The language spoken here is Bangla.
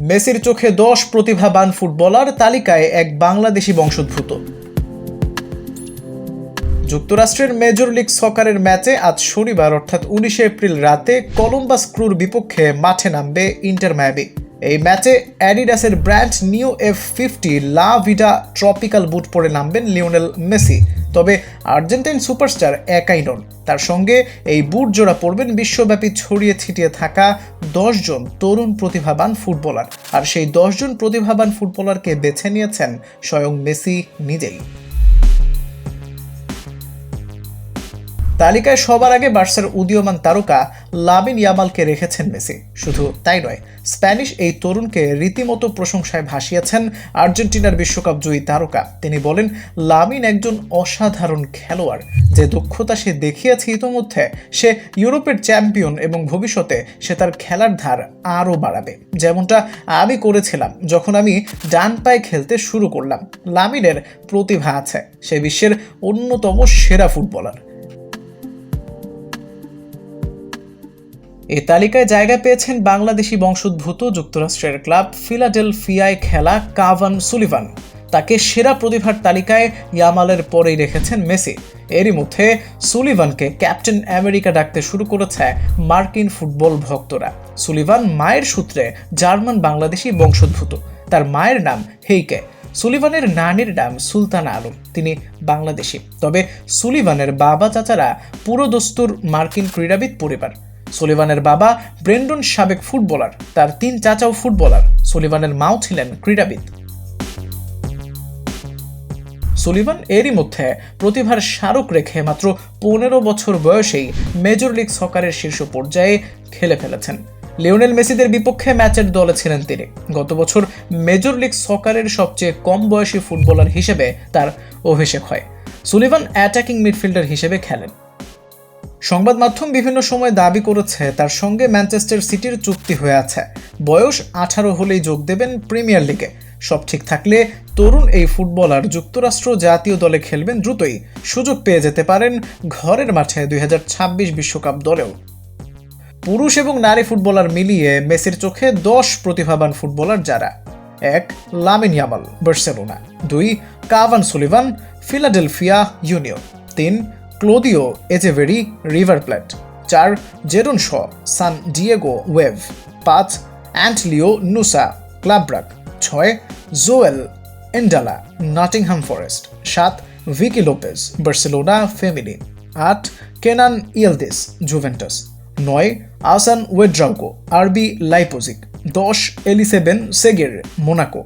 মেসির চোখে 10 প্রতিভাবান ফুটবলার তালিকায় এক বাংলাদেশি বংশোদ্ভূত। যুক্তরাষ্ট্রের মেজর লিগ সকারের ম্যাচে আজ শনিবার অর্থাৎ 19 এপ্রিল রাতে কলম্বাস ক্রুর বিপক্ষে মাঠে নামবে ইন্টার মায়ামি। এই ম্যাচে অ্যাডিডাসের ব্র্যান্ড নিউ F50 লা ভিডা ট্রপিক্যাল বুট পরে নামবেন লিওনেল মেসি। তবে আর্জেন্টাইন সুপারস্টার একাই নন, তার সঙ্গে এই বুট জোড়া পরবেন বিশ্বব্যাপী ছড়িয়ে ছিটিয়ে থাকা 10 জন তরুণ প্রতিভাবান ফুটবলার। আর সেই 10 জন প্রতিভাবান ফুটবলারকে বেছে নিয়েছেন স্বয়ং মেসি নিজেই। তালিকায় সবার আগে বার্সার উদীয়মান তারকা লামিন ইয়ামালকে রেখেছেন মেসি। শুধু তাই নয়, স্প্যানিশ এই তরুণকে রীতিমতো প্রশংসায় ভাসিয়েছেন আর্জেন্টিনার বিশ্বকাপ জয়ী তারকা। তিনি বলেন, লামিন একজন অসাধারণ খেলোয়াড়, যে দক্ষতা সে দেখিয়েছে ইতোমধ্যে, সে ইউরোপের চ্যাম্পিয়ন এবং ভবিষ্যতে সে তার খেলার ধার আরও বাড়াবে, যেমনটা আমি করেছিলাম যখন আমি ডান পায়ে খেলতে শুরু করলাম। লামিনের প্রতিভা আছে, সে বিশ্বের অন্যতম সেরা ফুটবলার। এই তালিকায় জায়গা পেয়েছেন বাংলাদেশি বংশোদ্ভূত যুক্তরাষ্ট্রের ক্লাব ফিলাডেলফিয়ায় খেলা কাভান সুলিভান। তাকে সেরা প্রতিভার তালিকায় ইয়ামালের পরেই রেখেছেন মেসি। এরই মধ্যে সুলিভানকে ক্যাপ্টেন আমেরিকা ডাকতে শুরু করেছে মার্কিন ফুটবল ভক্তরা। সুলিভান মায়ের সূত্রে জার্মান বাংলাদেশি বংশোদ্ভূত। তার মায়ের নাম হেইকে। সুলিভানের নানির নাম সুলতানা আলম, তিনি বাংলাদেশি। তবে সুলিভানের বাবা চাচারা পুরোদস্তুর মার্কিন ক্রীড়াবিদ পরিবার। সুলিভানের বাবা ব্রেন্ডন সাবেক ফুটবলার, তার 3 চাচাও ফুটবলার। সুলিভানের মাও ছিলেন ক্রীড়াবিদ। সুলিভান এরই মধ্যে প্রতিভার স্মারক রেখে মাত্র 15 বছর বয়সেই মেজর লিগ সকারের শীর্ষ পর্যায়ে খেলে ফেলেছেন। লিওনেল মেসিদের বিপক্ষে ম্যাচের দলে ছিলেন তিনি। গত বছর মেজর লিগ সকারের সবচেয়ে কম বয়সী ফুটবলার হিসেবে তার অভিষেক হয়। সুলিভান অ্যাটাকিং মিডফিল্ডার হিসেবে খেলেন। সংবাদ মাধ্যম বিভিন্ন সময় দাবি করেছে তার সঙ্গে ম্যানচেস্টার সিটির চুক্তি হয়ে আছে। বয়স 18 হলেই যোগ দেবেন প্রিমিয়ার লিগে। সব ঠিক থাকলে তরুণ এই ফুটবলার যুক্তরাষ্ট্র জাতীয় দলে খেলবেন দ্রুতই। সুযোগ পেয়ে যেতে পারেন ঘরের মাঠে 2026 বিশ্বকাপ দলেও। পুরুষ এবং নারী ফুটবলার মিলিয়ে মেসির চোখে 10 প্রতিভাবান ফুটবলার যারা: 1. Lamine Yamal, Barcelona. 2. Cavan Sullivan, Philadelphia Union. 3. Claudio Echeverri, River Plate. 4. Jaedon Shaw, San Diego Wave. 5. Antonio Nusa, Club Brugge. 6. Joel Ndala, Nottingham Forest. 7. Vicky Lopez, Barcelona Femeni. 8. Kenan Yildiz, Juventus. 9. Assan ওয়েড্রাউকো, আরবি লাইপজিগ। 10. এলিসেবেন সেগের, মোনাকো।